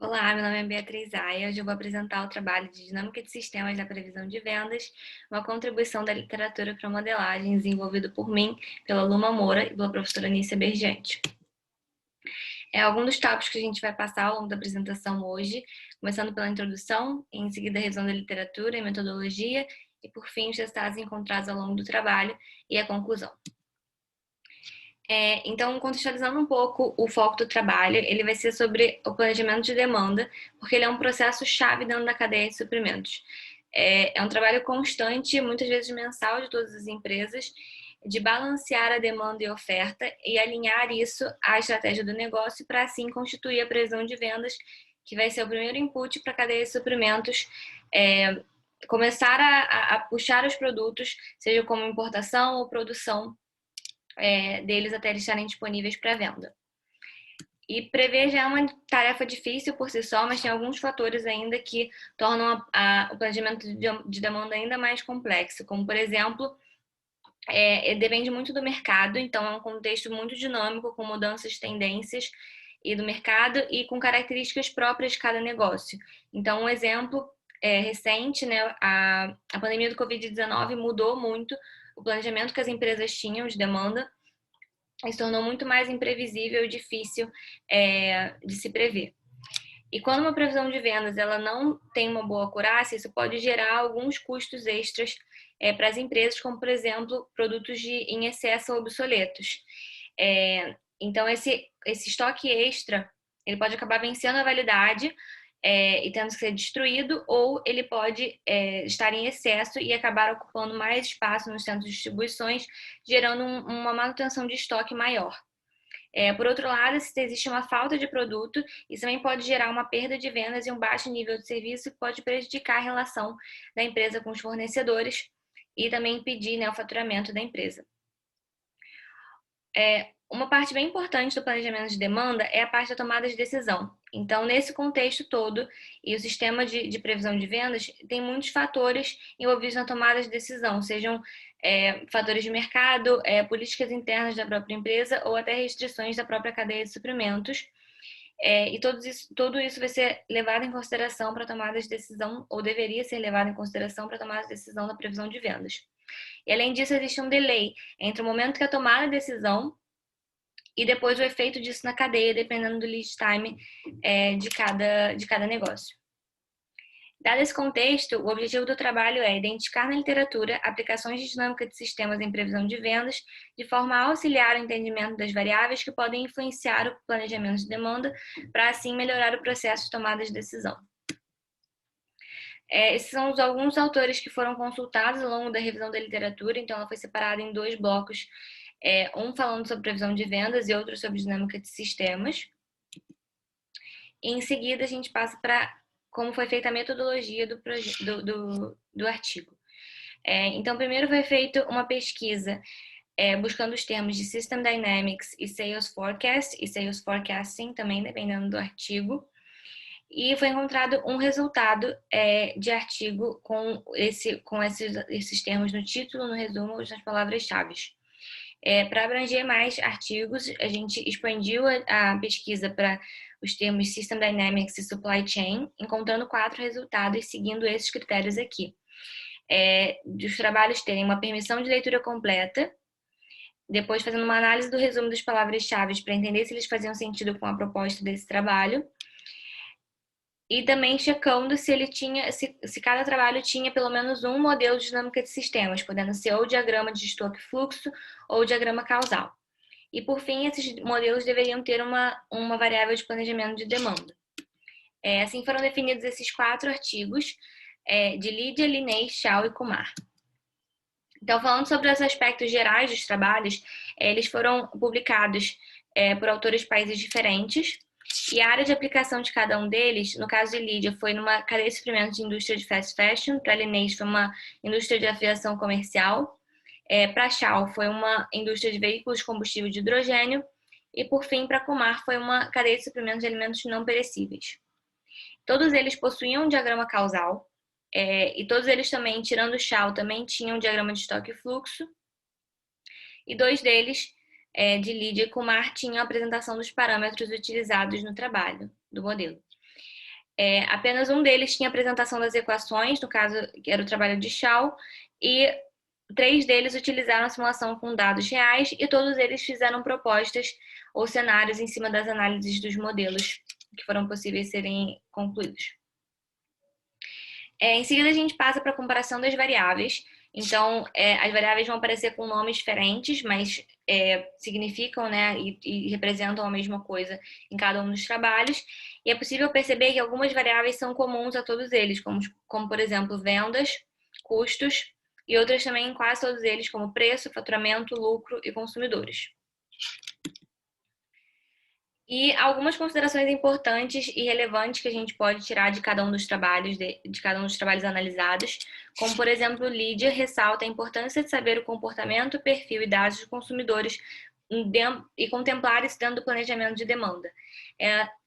Olá, meu nome é Beatriz Aia. Hoje eu vou apresentar o trabalho de Dinâmica de Sistemas da Previsão de Vendas, uma contribuição da literatura para modelagem desenvolvido por mim, pela Luma Moura e pela professora Nícia Bergente. Alguns dos tópicos que a gente vai passar ao longo da apresentação hoje, começando pela introdução, em seguida a revisão da literatura e metodologia, e por fim os resultados encontrados ao longo do trabalho e a conclusão. Então, contextualizando um pouco o foco do trabalho, ele vai ser sobre o planejamento de demanda, porque ele é um processo-chave dentro da cadeia de suprimentos. É um trabalho constante, muitas vezes mensal, de todas as empresas, de balancear a demanda e oferta e alinhar isso à estratégia do negócio para, assim, constituir a previsão de vendas, que vai ser o primeiro input para a cadeia de suprimentos, começar a puxar os produtos, seja como importação ou produção, deles até eles estarem disponíveis para venda. E prever já é uma tarefa difícil por si só, mas tem alguns fatores ainda que tornam o planejamento de demanda ainda mais complexo, como, por exemplo, depende muito do mercado, então é um contexto muito dinâmico, com mudanças de tendências e do mercado e com características próprias de cada negócio. Então, um exemplo recente, né, a pandemia do Covid-19 mudou muito o planejamento que as empresas tinham de demanda e se tornou muito mais imprevisível e difícil de se prever. E quando uma previsão de vendas ela não tem uma boa acurácia, isso pode gerar alguns custos extras para as empresas, como, por exemplo, produtos em excesso ou obsoletos. Então, esse estoque extra, ele pode acabar vencendo a validade e tendo que ser destruído, ou ele pode estar em excesso e acabar ocupando mais espaço nos centros de distribuições, gerando uma manutenção de estoque maior. Por outro lado, se existe uma falta de produto, isso também pode gerar uma perda de vendas e um baixo nível de serviço que pode prejudicar a relação da empresa com os fornecedores e também impedir, né, o faturamento da empresa. Uma parte bem importante do planejamento de demanda é a parte da tomada de decisão. Então, nesse contexto todo, e o sistema de previsão de vendas tem muitos fatores envolvidos na tomada de decisão, sejam fatores de mercado, políticas internas da própria empresa ou até restrições da própria cadeia de suprimentos. E tudo isso vai ser levado em consideração para a tomada de decisão, ou deveria ser levado em consideração para a tomada de decisão da previsão de vendas. E além disso, existe um delay entre o momento que a tomada de decisão e depois o efeito disso na cadeia, dependendo do lead time de cada negócio. Dado esse contexto, o objetivo do trabalho é identificar na literatura aplicações de dinâmica de sistemas em previsão de vendas, de forma a auxiliar o entendimento das variáveis que podem influenciar o planejamento de demanda, para assim melhorar o processo de tomada de decisão. Esses são alguns autores que foram consultados ao longo da revisão da literatura, então ela foi separada em dois blocos, um falando sobre previsão de vendas e outro sobre dinâmica de sistemas. E em seguida a gente passa para como foi feita a metodologia do artigo. Então, primeiro foi feita uma pesquisa buscando os termos de System Dynamics e Sales Forecast e Sales Forecasting, também dependendo do artigo. E foi encontrado um resultado de artigo com esses termos no título, no resumo, nas palavras-chave. Para abranger mais artigos, a gente expandiu a pesquisa para os termos System Dynamics e Supply Chain, encontrando 4 resultados seguindo esses critérios aqui. Dos trabalhos terem uma permissão de leitura completa, depois fazendo uma análise do resumo das palavras-chave para entender se eles faziam sentido com a proposta desse trabalho, e também checando se cada trabalho tinha pelo menos um modelo de dinâmica de sistemas, podendo ser ou diagrama de estoque fluxo ou diagrama causal. E por fim, esses modelos deveriam ter uma variável de planejamento de demanda. Assim foram definidos esses 4 artigos de Lídia, Linei, Shaw e Kumar. Então, falando sobre os aspectos gerais dos trabalhos, eles foram publicados por autores de países diferentes, e a área de aplicação de cada um deles, no caso de Lídia, foi numa cadeia de suprimentos de indústria de fast fashion, para Linei foi uma indústria de aviação comercial, para Shaw foi uma indústria de veículos de combustível de hidrogênio, e por fim, para Kumar foi uma cadeia de suprimentos de alimentos não perecíveis. Todos eles possuíam um diagrama causal, e todos eles também, tirando o Shaw, também tinham um diagrama de estoque e fluxo, e 2 deles, de Lídia e Kumar, tinham a apresentação dos parâmetros utilizados no trabalho do modelo. Apenas um deles tinha apresentação das equações, no caso, que era o trabalho de Shaw, e 3 deles utilizaram a simulação com dados reais e todos eles fizeram propostas ou cenários em cima das análises dos modelos que foram possíveis serem concluídos. Em seguida, a gente passa para a comparação das variáveis. Então, as variáveis vão aparecer com nomes diferentes, mas significam, né, e representam a mesma coisa em cada um dos trabalhos. E é possível perceber que algumas variáveis são comuns a todos eles, como por exemplo, vendas, custos, e outras também em quase todos eles, como preço, faturamento, lucro e consumidores. E algumas considerações importantes e relevantes que a gente pode tirar de cada um dos trabalhos, de cada um dos trabalhos analisados, como, por exemplo, Lídia ressalta a importância de saber o comportamento, perfil e dados dos consumidores e contemplar isso dentro do planejamento de demanda.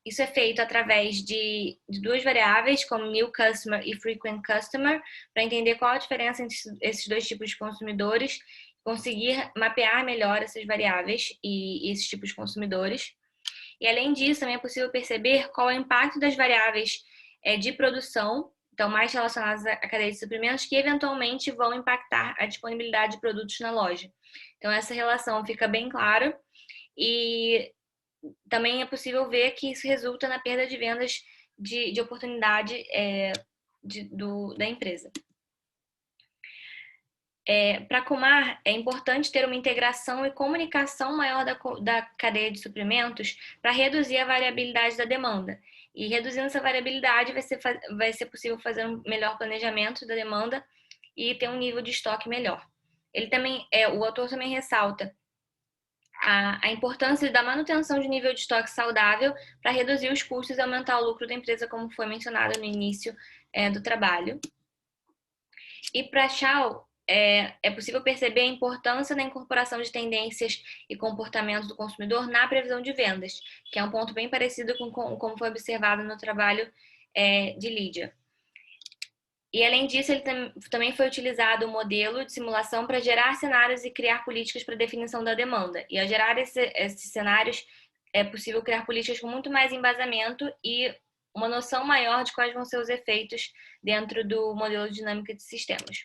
Isso é feito através de 2 variáveis, como New Customer e Frequent Customer, para entender qual a diferença entre esses 2 tipos de consumidores, conseguir mapear melhor essas variáveis e esses tipos de consumidores. E além disso, também é possível perceber qual é o impacto das variáveis de produção, então mais relacionadas à cadeia de suprimentos, que eventualmente vão impactar a disponibilidade de produtos na loja. Então essa relação fica bem clara e também é possível ver que isso resulta na perda de vendas de oportunidade da empresa. Para a Kumar, é importante ter uma integração e comunicação maior da cadeia de suprimentos para reduzir a variabilidade da demanda. E reduzindo essa variabilidade, vai ser possível fazer um melhor planejamento da demanda e ter um nível de estoque melhor. O autor também ressalta a importância da manutenção de nível de estoque saudável para reduzir os custos e aumentar o lucro da empresa, como foi mencionado no início do trabalho. E para Shaw, é possível perceber a importância da incorporação de tendências e comportamentos do consumidor na previsão de vendas, que é um ponto bem parecido com como foi observado no trabalho de Lídia. E além disso, ele também foi utilizado o modelo de simulação para gerar cenários e criar políticas para definição da demanda. E ao gerar esses cenários, é possível criar políticas com muito mais embasamento e uma noção maior de quais vão ser os efeitos dentro do modelo de dinâmica de sistemas.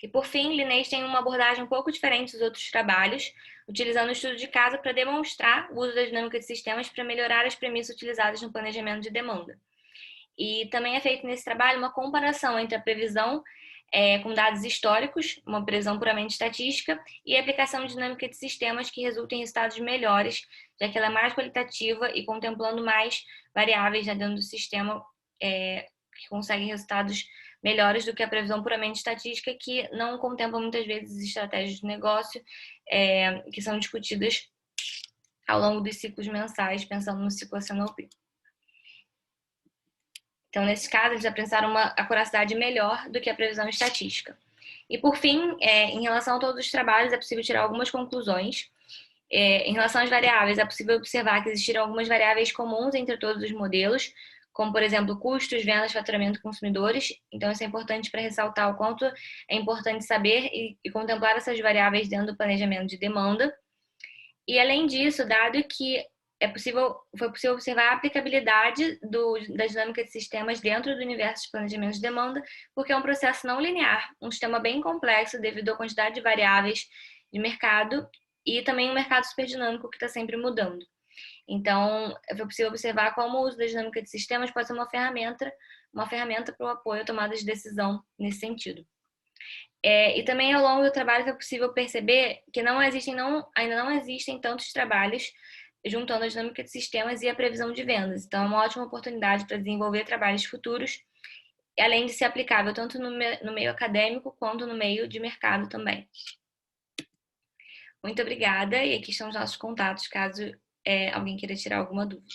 E por fim, Linês tem uma abordagem um pouco diferente dos outros trabalhos, utilizando o estudo de caso para demonstrar o uso da dinâmica de sistemas para melhorar as premissas utilizadas no planejamento de demanda. E também é feito nesse trabalho uma comparação entre a previsão com dados históricos, uma previsão puramente estatística, e a aplicação de dinâmica de sistemas que resulta em resultados melhores, já que ela é mais qualitativa e contemplando mais variáveis dentro do sistema que conseguem resultados melhores do que a previsão puramente estatística, que não contempla muitas vezes estratégias de negócio que são discutidas ao longo dos ciclos mensais, pensando no ciclo S&OP. Então, nesse caso, eles apresentaram uma acuracidade melhor do que a previsão estatística. E, por fim, em relação a todos os trabalhos, é possível tirar algumas conclusões. Em relação às variáveis, é possível observar que existiram algumas variáveis comuns entre todos os modelos, como, por exemplo, custos, vendas, faturamento e consumidores. Então, isso é importante para ressaltar o quanto é importante saber e contemplar essas variáveis dentro do planejamento de demanda. E, além disso, dado que foi possível observar a aplicabilidade da dinâmica de sistemas dentro do universo de planejamento de demanda, porque é um processo não linear, um sistema bem complexo devido à quantidade de variáveis de mercado e também um mercado super dinâmico que está sempre mudando. Então, foi possível observar como o uso da dinâmica de sistemas pode ser uma ferramenta para o apoio à tomada de decisão nesse sentido. E também ao longo do trabalho foi possível perceber que ainda não existem tantos trabalhos juntando a dinâmica de sistemas e a previsão de vendas. Então, é uma ótima oportunidade para desenvolver trabalhos futuros, além de ser aplicável tanto no meio acadêmico quanto no meio de mercado também. Muito obrigada, e aqui estão os nossos contatos, caso alguém queira tirar alguma dúvida.